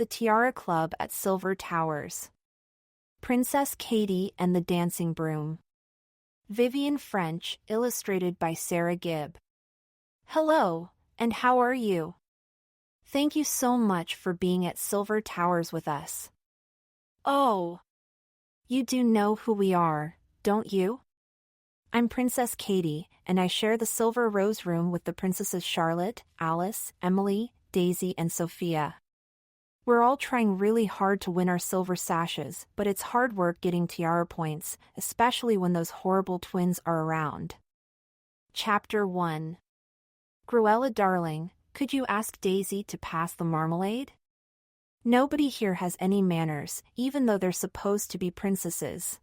the Tiara Club at Silver Towers. Princess Katie and the Dancing Broom. Vivian French, illustrated by Sarah Gibb. Hello, and how are you? Thank you so much for being at Silver Towers with us. Oh, you do know who we are, don't you? I'm Princess Katie, and I share the Silver Rose Room with the Princesses Charlotte, Alice, Emily, Daisy, and Sophia. We're all trying really hard to win our silver sashes, but it's hard work getting tiara points, especially when those horrible twins are around. Chapter 1. Gruella darling, could you ask Daisy to pass the marmalade? Nobody here has any manners, even though they're supposed to be princesses.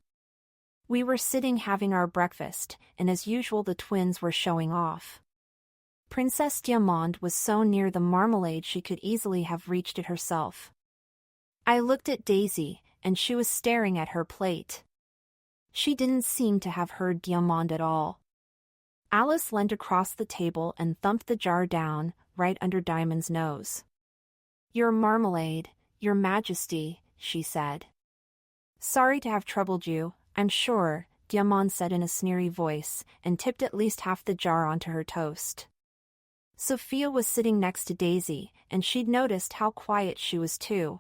We were sitting having our breakfast, and as usual the twins were showing off. Princess Diamande was so near the marmalade she could easily have reached it herself. I looked at Daisy, and she was staring at her plate. She didn't seem to have heard Diamande at all. Alice leaned across the table and thumped the jar down, right under Diamond's nose. Your marmalade, Your Majesty, she said. Sorry to have troubled you, I'm sure, Diamande said in a sneery voice, and tipped at least half the jar onto her toast. Sophia was sitting next to Daisy, and she'd noticed how quiet she was too.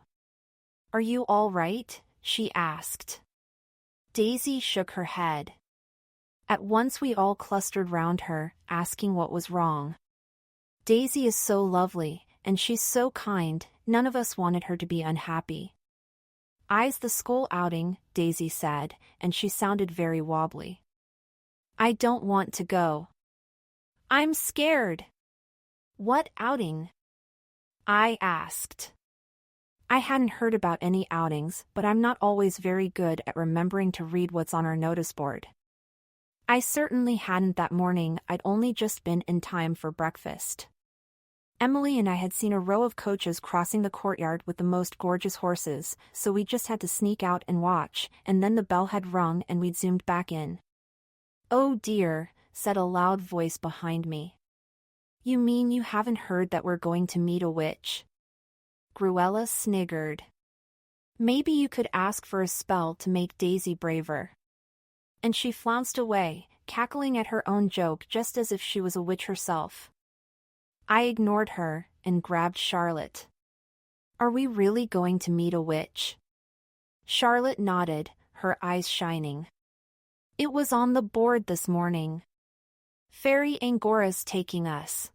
Are you all right? She asked. Daisy shook her head. At once we all clustered round her, asking what was wrong. Daisy is so lovely, and she's so kind, none of us wanted her to be unhappy. I's the school outing, Daisy said, and she sounded very wobbly. I don't want to go. I'm scared. What outing? I asked. I hadn't heard about any outings, but I'm not always very good at remembering to read what's on our notice board. I certainly hadn't that morning. I'd only just been in time for breakfast. Emily and I had seen a row of coaches crossing the courtyard with the most gorgeous horses, so we just had to sneak out and watch, and then the bell had rung and we'd zoomed back in. Oh dear, said a loud voice behind me. You mean you haven't heard that we're going to meet a witch? Gruella sniggered. Maybe you could ask for a spell to make Daisy braver. And she flounced away, cackling at her own joke just as if she was a witch herself. I ignored her, and grabbed Charlotte. Are we really going to meet a witch? Charlotte nodded, her eyes shining. It was on the board this morning. Fairy Angora's taking us.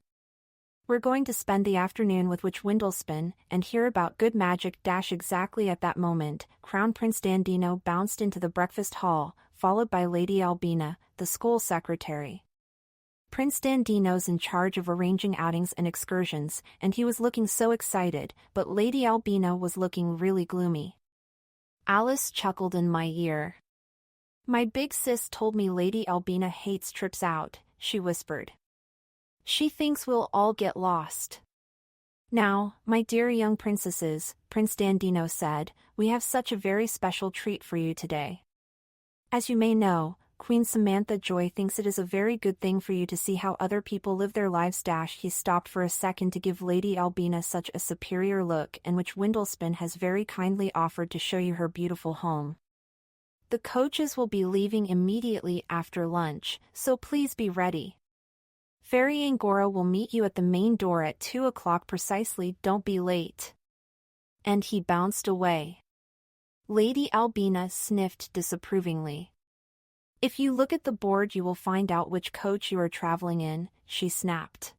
We're going to spend the afternoon with Witch Windlespin and hear about good magic. Exactly at that moment, Crown Prince Dandino bounced into the breakfast hall, followed by Lady Albina, the school secretary. Prince Dandino's in charge of arranging outings and excursions, and he was looking so excited, but Lady Albina was looking really gloomy. Alice chuckled in my ear. My big sis told me Lady Albina hates trips out, she whispered. She thinks we'll all get lost. Now, my dear young princesses, Prince Dandino said, we have such a very special treat for you today. As you may know, Queen Samantha Joy thinks it is a very good thing for you to see how other people live their lives. He stopped for a second to give Lady Albina such a superior look, and which Windlespin has very kindly offered to show you her beautiful home. The coaches will be leaving immediately after lunch, so please be ready. Fairy Angora will meet you at the main door at 2 o'clock precisely. Don't be late. And he bounced away. Lady Albina sniffed disapprovingly. If you look at the board you will find out which coach you are traveling in, she snapped.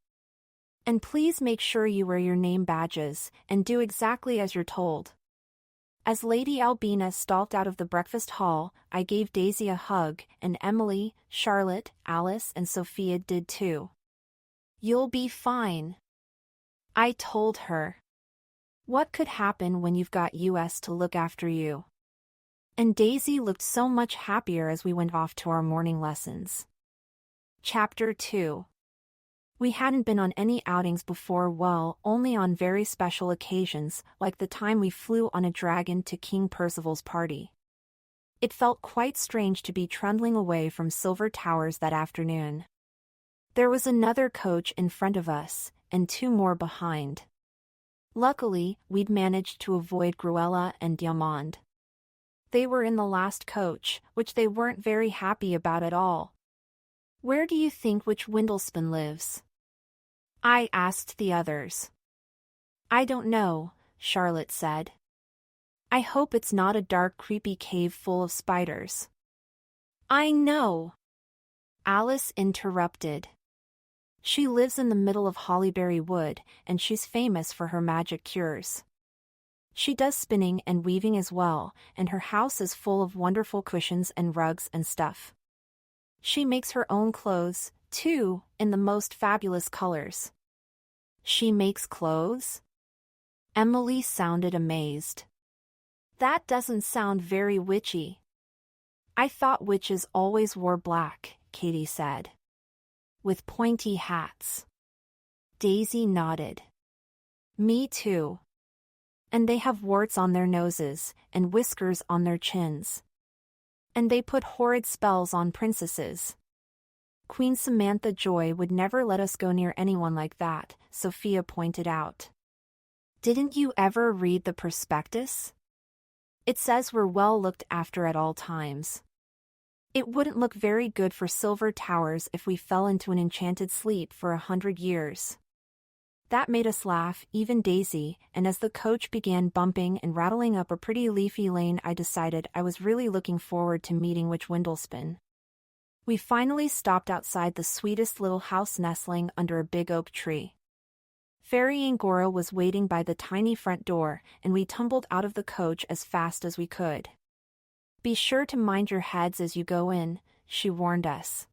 And please make sure you wear your name badges, and do exactly as you're told. As Lady Albina stalked out of the breakfast hall, I gave Daisy a hug, and Emily, Charlotte, Alice and Sophia did too. You'll be fine, I told her. What could happen when you've got us to look after you? And Daisy looked so much happier as we went off to our morning lessons. Chapter 2. We hadn't been on any outings before, well, only on very special occasions, like the time we flew on a dragon to King Percival's party. It felt quite strange to be trundling away from Silver Towers that afternoon. There was another coach in front of us, and 2 more behind. Luckily, we'd managed to avoid Gruella and Diamond. They were in the last coach, which they weren't very happy about at all. Where do you think Witch Windlespin lives? I asked the others. I don't know, Charlotte said. I hope it's not a dark, creepy cave full of spiders. I know, Alice interrupted. She lives in the middle of Hollyberry Wood, and she's famous for her magic cures. She does spinning and weaving as well, and her house is full of wonderful cushions and rugs and stuff. She makes her own clothes, too, in the most fabulous colors. She makes clothes? Emily sounded amazed. That doesn't sound very witchy. I thought witches always wore black, Katie said. With pointy hats. Daisy nodded. Me too. And they have warts on their noses, and whiskers on their chins. And they put horrid spells on princesses. Queen Samantha Joy would never let us go near anyone like that, Sophia pointed out. Didn't you ever read the prospectus? It says we're well looked after at all times. It wouldn't look very good for Silver Towers if we fell into an enchanted sleep for 100 years. That made us laugh, even Daisy, and as the coach began bumping and rattling up a pretty leafy lane, I decided I was really looking forward to meeting Witch Windlespin. We finally stopped outside the sweetest little house nestling under a big oak tree. Fairy Angora was waiting by the tiny front door, and we tumbled out of the coach as fast as we could. Be sure to mind your heads as you go in, she warned us.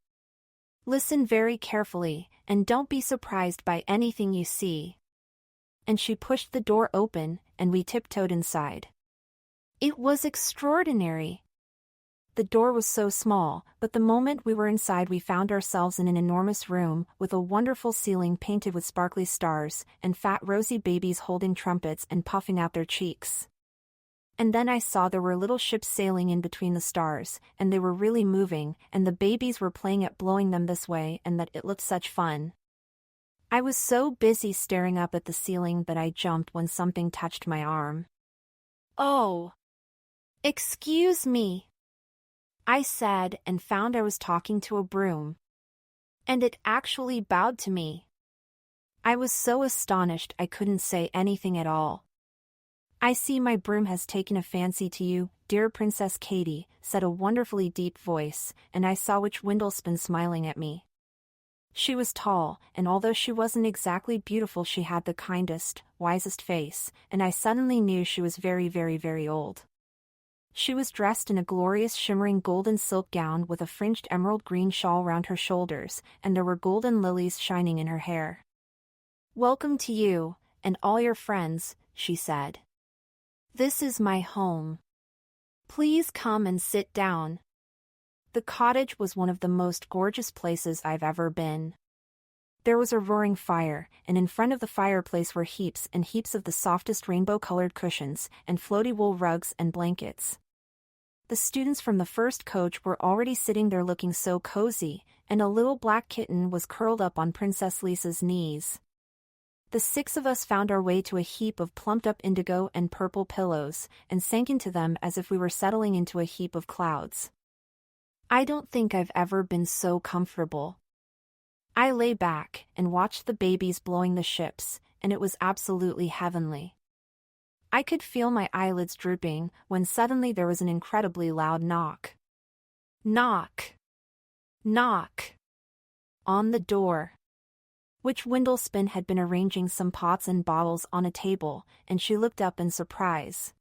Listen very carefully, and don't be surprised by anything you see. And she pushed the door open, and we tiptoed inside. It was extraordinary. The door was so small, but the moment we were inside we found ourselves in an enormous room, with a wonderful ceiling painted with sparkly stars, and fat rosy babies holding trumpets and puffing out their cheeks. And then I saw there were little ships sailing in between the stars, and they were really moving, and the babies were playing at blowing them this way, and that it looked such fun. I was so busy staring up at the ceiling that I jumped when something touched my arm. Oh! Excuse me! I said, and found I was talking to a broom. And it actually bowed to me. I was so astonished I couldn't say anything at all. I see my broom has taken a fancy to you, dear Princess Katie, said a wonderfully deep voice, and I saw Witch Windlespin smiling at me. She was tall, and although she wasn't exactly beautiful, she had the kindest, wisest face, and I suddenly knew she was very, very, very old. She was dressed in a glorious shimmering golden silk gown with a fringed emerald green shawl round her shoulders, and there were golden lilies shining in her hair. Welcome to you, and all your friends, she said. This is my home. Please come and sit down. The cottage was one of the most gorgeous places I've ever been. There was a roaring fire, and in front of the fireplace were heaps and heaps of the softest rainbow-colored cushions and floaty wool rugs and blankets. The students from the first coach were already sitting there looking so cozy, and a little black kitten was curled up on Princess Lisa's knees. The 6 of us found our way to a heap of plumped-up indigo and purple pillows, and sank into them as if we were settling into a heap of clouds. I don't think I've ever been so comfortable. I lay back and watched the babies blowing the ships, and it was absolutely heavenly. I could feel my eyelids drooping when suddenly there was an incredibly loud knock. Knock! Knock! On the door. Witch Windlespin had been arranging some pots and bottles on a table, and she looked up in surprise.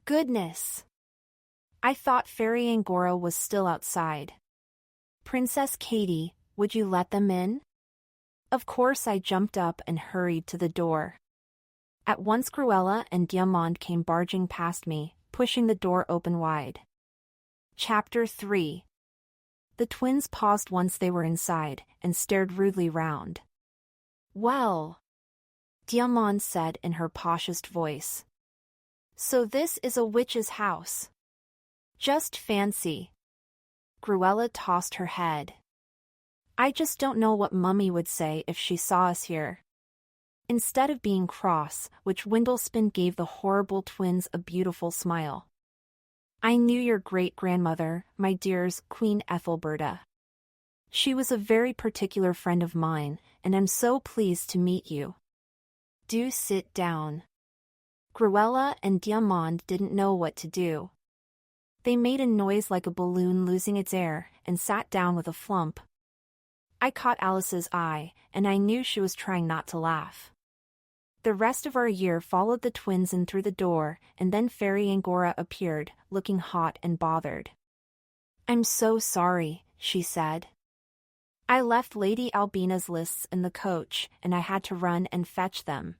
Goodness! I thought Fairy Angora was still outside. Princess Katie, would you let them in? Of course I jumped up and hurried to the door. At once Gruella and Diamond came barging past me, pushing the door open wide. Chapter 3. The twins paused once they were inside, and stared rudely round. Well, Diamond said in her poshest voice. So this is a witch's house. Just fancy. Gruella tossed her head. I just don't know what Mummy would say if she saw us here. instead of being cross, which Windlespin gave the horrible twins a beautiful smile. I knew your great-grandmother, my dears, Queen Ethelberta. She was a very particular friend of mine, and I'm so pleased to meet you. Do sit down. Gruella and Diamond didn't know what to do. They made a noise like a balloon losing its air, and sat down with a flump. I caught Alice's eye, and I knew she was trying not to laugh. The rest of our year followed the twins in through the door, and then Fairy Angora appeared, looking hot and bothered. I'm so sorry, she said. I left Lady Albina's lists in the coach, and I had to run and fetch them.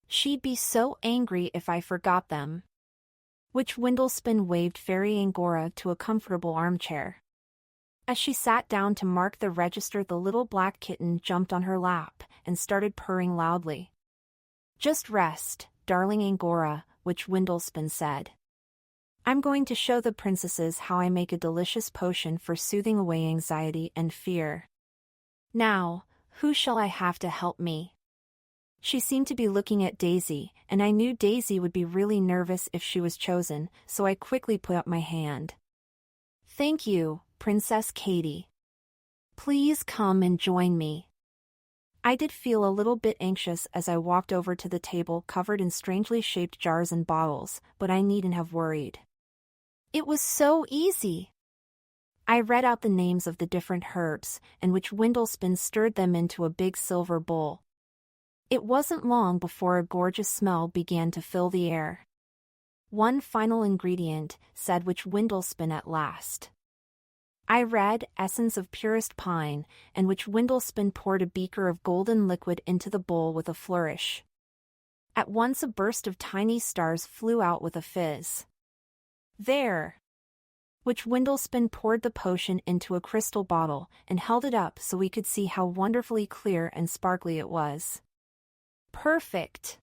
She'd be so angry if I forgot them. Which Windlespin waved Fairy Angora to a comfortable armchair. As she sat down to mark the register, the little black kitten jumped on her lap and started purring loudly. Just rest, darling Angora, which Windlespin said. I'm going to show the princesses how I make a delicious potion for soothing away anxiety and fear. Now, who shall I have to help me? She seemed to be looking at Daisy, and I knew Daisy would be really nervous if she was chosen, so I quickly put up my hand. Thank you, Princess Katie. Please come and join me. I did feel a little bit anxious as I walked over to the table covered in strangely shaped jars and bottles, but I needn't have worried. It was so easy. I read out the names of the different herbs, and which Windlespin stirred them into a big silver bowl. It wasn't long before a gorgeous smell began to fill the air. One final ingredient, said which Windlespin at last. I read essence of purest pine, and which Windlespin poured a beaker of golden liquid into the bowl with a flourish. At once a burst of tiny stars flew out with a fizz. There! Which Windlespin poured the potion into a crystal bottle and held it up so we could see how wonderfully clear and sparkly it was. Perfect!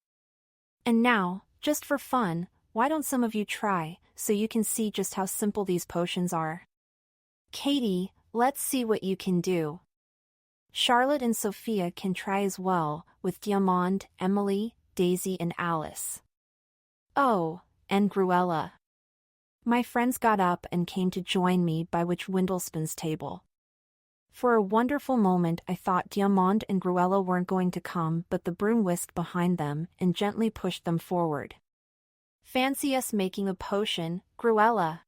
And now, just for fun, why don't some of you try, so you can see just how simple these potions are? Katie, let's see what you can do. Charlotte and Sophia can try as well, with Diamond, Emily, Daisy and Alice. Oh, and Gruella. My friends got up and came to join me by which Windlespin's table. For a wonderful moment I thought Diamond and Gruella weren't going to come, but the broom whisked behind them and gently pushed them forward. Fancy us making a potion, Gruella,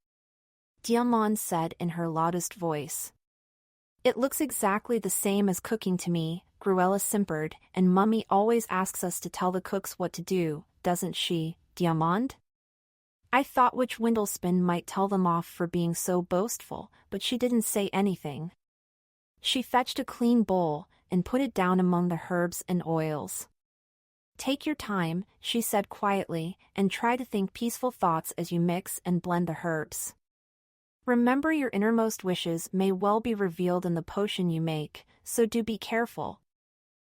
Diamond said in her loudest voice. It looks exactly the same as cooking to me, Gruella simpered, and Mummy always asks us to tell the cooks what to do, doesn't she, Diamond? I thought which Windlespin might tell them off for being so boastful, but she didn't say anything. She fetched a clean bowl, and put it down among the herbs and oils. Take your time, she said quietly, and try to think peaceful thoughts as you mix and blend the herbs. Remember your innermost wishes may well be revealed in the potion you make, so do be careful.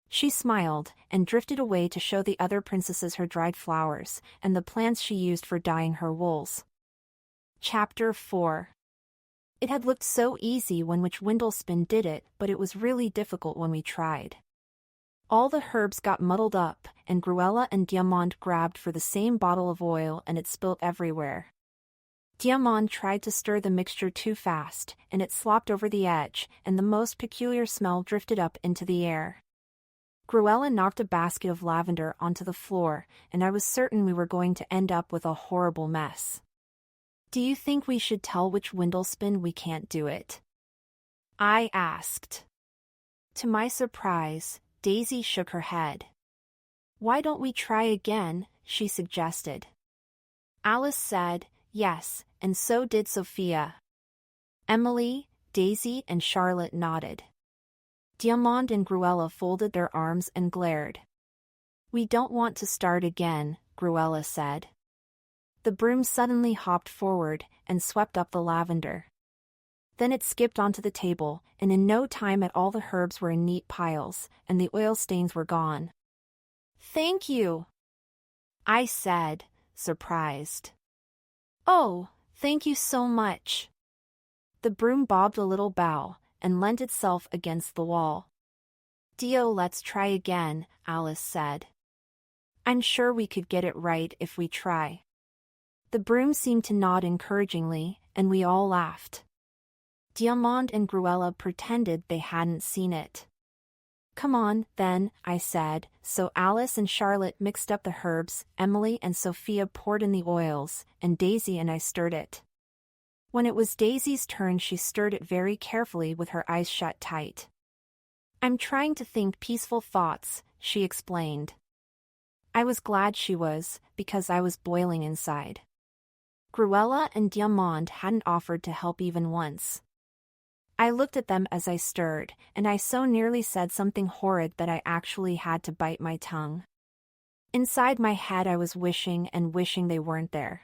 She smiled, and drifted away to show the other princesses her dried flowers, and the plants she used for dyeing her wools. Chapter 4. It had looked so easy when which Windlespin did it, but it was really difficult when we tried. All the herbs got muddled up, and Gruella and Diamond grabbed for the same bottle of oil and it spilt everywhere. Diamond tried to stir the mixture too fast, and it slopped over the edge, and the most peculiar smell drifted up into the air. Gruella knocked a basket of lavender onto the floor, and I was certain we were going to end up with a horrible mess. Do you think we should tell which Windlespin we can't do it? I asked. To my surprise, Daisy shook her head. Why don't we try again, she suggested. Alice said, yes, and so did Sophia. Emily, Daisy and Charlotte nodded. Diamond and Gruella folded their arms and glared. We don't want to start again, Gruella said. The broom suddenly hopped forward and swept up the lavender. Then it skipped onto the table, and in no time at all the herbs were in neat piles, and the oil stains were gone. Thank you, I said, surprised. Oh, thank you so much. The broom bobbed a little bow, and leant itself against the wall. Dio, let's try again, Alice said. I'm sure we could get it right if we try. The broom seemed to nod encouragingly, and we all laughed. Diamond and Gruella pretended they hadn't seen it. Come on, then, I said, so Alice and Charlotte mixed up the herbs, Emily and Sophia poured in the oils, and Daisy and I stirred it. When it was Daisy's turn, she stirred it very carefully with her eyes shut tight. I'm trying to think peaceful thoughts, she explained. I was glad she was, because I was boiling inside. Gruella and Diamond hadn't offered to help even once. I looked at them as I stirred, and I so nearly said something horrid that I actually had to bite my tongue. Inside my head I was wishing and wishing they weren't there.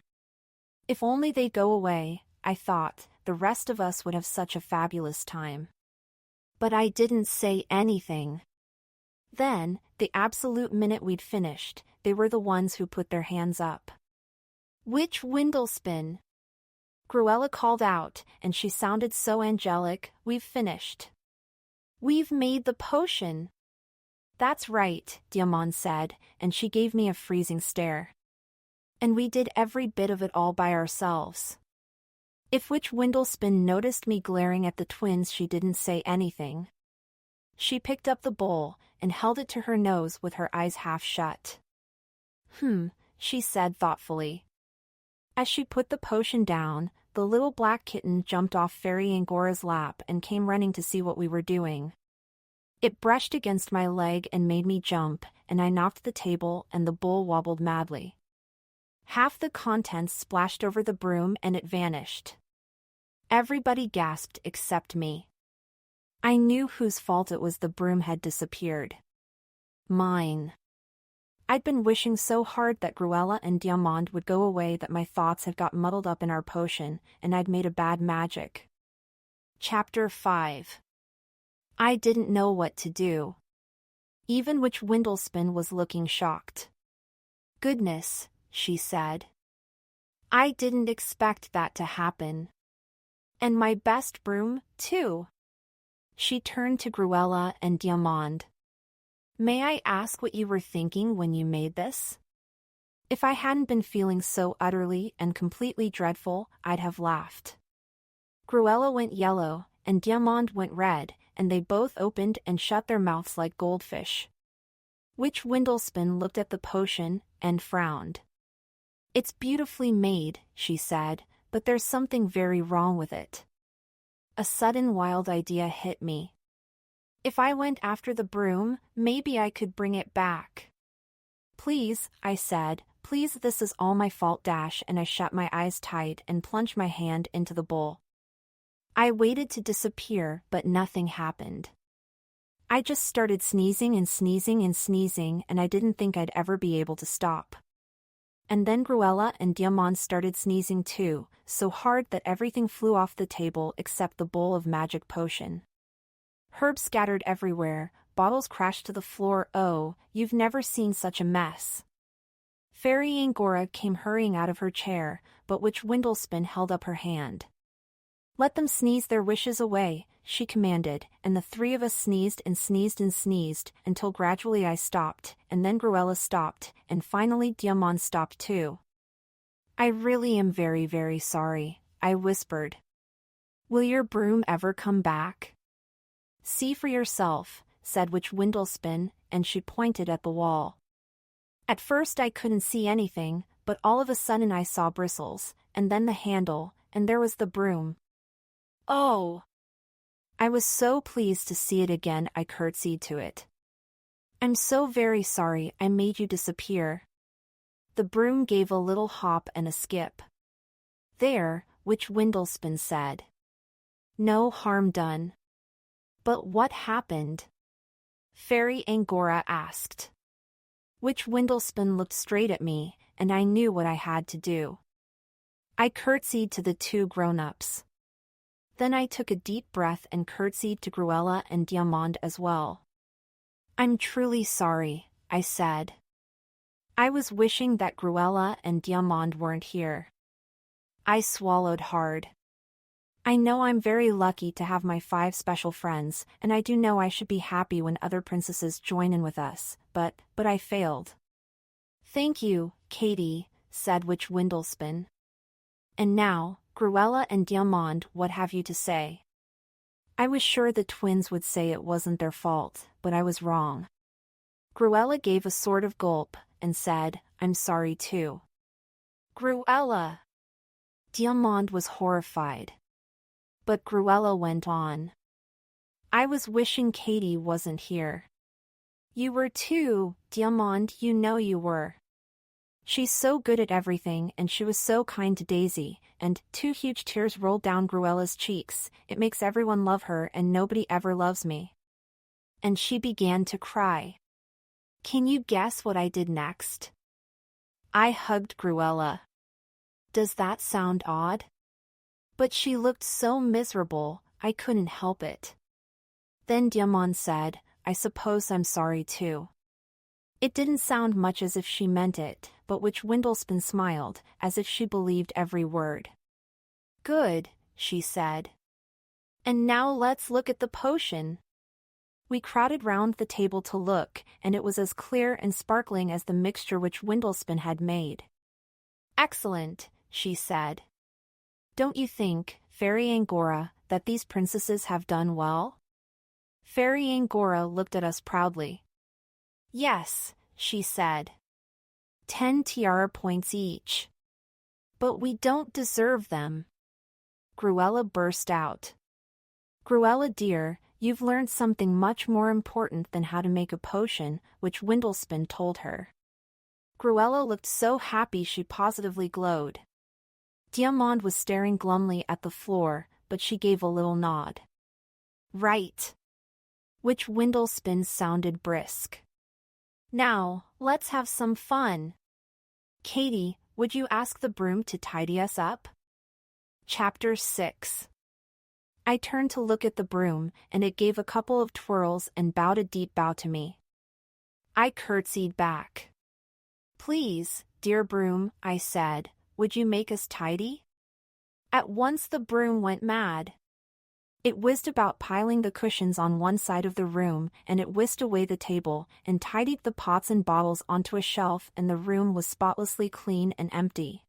If only they'd go away, I thought, the rest of us would have such a fabulous time. But I didn't say anything. Then, the absolute minute we'd finished, they were the ones who put their hands up. Which windowspin? Gruella called out, and she sounded so angelic. We've finished. We've made the potion. That's right, Diamond said, and she gave me a freezing stare. And we did every bit of it all by ourselves. If Witch Windowspin noticed me glaring at the twins, she didn't say anything. She picked up the bowl and held it to her nose with her eyes half shut. She said thoughtfully. As she put the potion down, the little black kitten jumped off Fairy Angora's lap and came running to see what we were doing. It brushed against my leg and made me jump, and I knocked the table and the bowl wobbled madly. Half the contents splashed over the broom and it vanished. Everybody gasped except me. I knew whose fault it was. The broom had disappeared. Mine. I'd been wishing so hard that Gruella and Diamond would go away that my thoughts had got muddled up in our potion, and I'd made a bad magic. Chapter 5. I didn't know what to do. Even Witch Windowspin was looking shocked. Goodness, she said. I didn't expect that to happen. And my best broom, too. She turned to Gruella and Diamond. May I ask what you were thinking when you made this? If I hadn't been feeling so utterly and completely dreadful, I'd have laughed. Gruella went yellow, and Diamond went red, and they both opened and shut their mouths like goldfish. Witch Windowspin looked at the potion and frowned. It's beautifully made, she said, but there's something very wrong with it. A sudden wild idea hit me. If I went after the broom, maybe I could bring it back. Please, I said, please, this is all my fault. And I shut my eyes tight and plunged my hand into the bowl. I waited to disappear, but nothing happened. I just started sneezing and sneezing and sneezing, and I didn't think I'd ever be able to stop. And then Gruella and Diamond started sneezing too, so hard that everything flew off the table except the bowl of magic potion. Herbs scattered everywhere, bottles crashed to the floor. Oh, you've never seen such a mess. Fairy Angora came hurrying out of her chair, but Witch Windowspin held up her hand. Let them sneeze their wishes away, she commanded, and the three of us sneezed and sneezed and sneezed, until gradually I stopped, and then Gruella stopped, and finally Diamond stopped too. I really am very, very sorry, I whispered. Will your broom ever come back? See for yourself, said Witch Windowspin, and she pointed at the wall. At first I couldn't see anything, but all of a sudden I saw bristles, and then the handle, and there was the broom. Oh! I was so pleased to see it again. I curtsied to it. I'm so very sorry I made you disappear. The broom gave a little hop and a skip. There, Witch Windowspin said. No harm done. But what happened? Fairy Angora asked. Witch Windowspin looked straight at me, and I knew what I had to do. I curtsied to the two grown-ups. Then I took a deep breath and curtsied to Gruella and Diamond as well. I'm truly sorry, I said. I was wishing that Gruella and Diamond weren't here. I swallowed hard. I know I'm very lucky to have my 5 special friends, and I do know I should be happy when other princesses join in with us, but I failed. Thank you, Katie, said Witch Windlespin. And now, Gruella and Diamond, what have you to say? I was sure the twins would say it wasn't their fault, but I was wrong. Gruella gave a sort of gulp, and said, I'm sorry too. Gruella! Diamond was horrified. But Gruella went on. I was wishing Katie wasn't here. You were too, Diamond, you know you were. She's so good at everything and she was so kind to Daisy, and 2 huge tears rolled down Gruella's cheeks. It makes everyone love her and nobody ever loves me. And she began to cry. Can you guess what I did next? I hugged Gruella. Does that sound odd? But she looked so miserable, I couldn't help it. Then Diamond said, I suppose I'm sorry too. It didn't sound much as if she meant it, but Witch Windlespin smiled, as if she believed every word. Good, she said. And now let's look at the potion. We crowded round the table to look, and it was as clear and sparkling as the mixture which Windlespin had made. Excellent, she said. Don't you think, Fairy Angora, that these princesses have done well? Fairy Angora looked at us proudly. Yes, she said. 10 tiara points each. But we don't deserve them. Gruella burst out. Gruella dear, you've learned something much more important than how to make a potion, Witch Windlespin told her. Gruella looked so happy she positively glowed. Diamond was staring glumly at the floor, but she gave a little nod. Right. Witch Windlespin sounded brisk. Now, let's have some fun. Katie, would you ask the broom to tidy us up? Chapter 6. I turned to look at the broom, and it gave a couple of twirls and bowed a deep bow to me. I curtsied back. Please, dear broom, I said, would you make us tidy? At once the broom went mad. It whizzed about piling the cushions on one side of the room, and it whisked away the table, and tidied the pots and bottles onto a shelf, and the room was spotlessly clean and empty.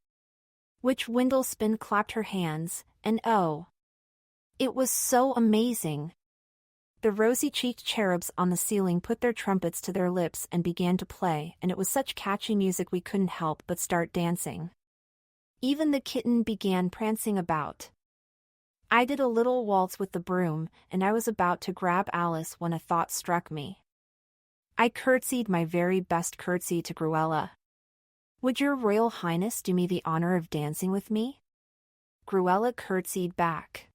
Witch Windlespin clapped her hands, and oh! It was so amazing! The rosy-cheeked cherubs on the ceiling put their trumpets to their lips and began to play, and it was such catchy music we couldn't help but start dancing. Even the kitten began prancing about. I did a little waltz with the broom, and I was about to grab Alice when a thought struck me. I curtsied my very best curtsy to Gruella. Would your Royal Highness do me the honor of dancing with me? Gruella curtsied back.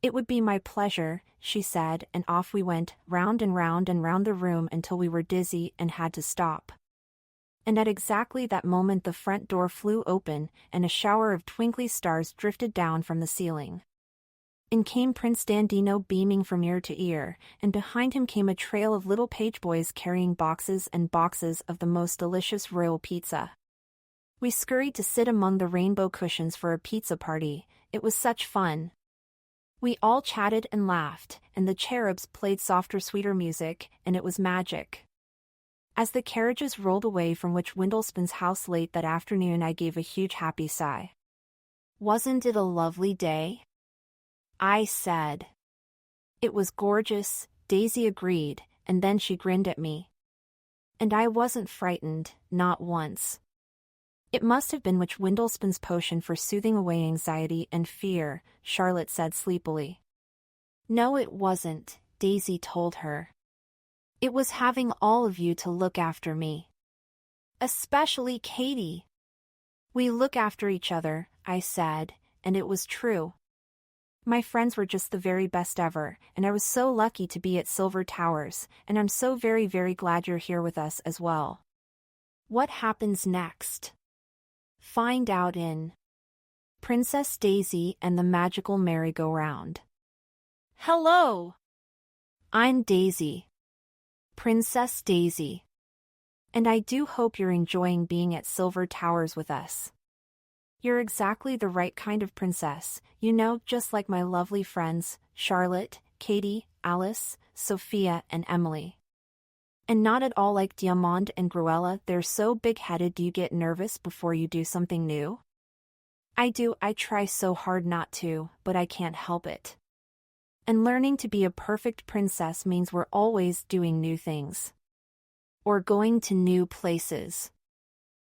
It would be my pleasure, she said, and off we went, round and round and round the room until we were dizzy and had to stop. And at exactly that moment the front door flew open, and a shower of twinkly stars drifted down from the ceiling. In came Prince Dandino beaming from ear to ear, and behind him came a trail of little page boys carrying boxes and boxes of the most delicious royal pizza. We scurried to sit among the rainbow cushions for a pizza party. It was such fun. We all chatted and laughed, and the cherubs played softer, sweeter music, and it was magic. As the carriages rolled away from Witch Windlespin's house late that afternoon, I gave a huge happy sigh. Wasn't it a lovely day? I said. It was gorgeous, Daisy agreed, and then she grinned at me. And I wasn't frightened, not once. It must have been Witch Windlespin's potion for soothing away anxiety and fear, Charlotte said sleepily. No, it wasn't, Daisy told her. It was having all of you to look after me. Especially Katie. We look after each other, I said, and it was true. My friends were just the very best ever, and I was so lucky to be at Silver Towers, and I'm so very, very glad you're here with us as well. What happens next? Find out in Princess Daisy and the Magical Merry-Go-Round. Hello! I'm Daisy. Princess Daisy. And I do hope you're enjoying being at Silver Towers with us. You're exactly the right kind of princess, you know, just like my lovely friends, Charlotte, Katie, Alice, Sophia, and Emily. And not at all like Diamond and Gruella, they're so big-headed. Do you get nervous before you do something new? I do, I try so hard not to, but I can't help it. And learning to be a perfect princess means we're always doing new things. Or going to new places.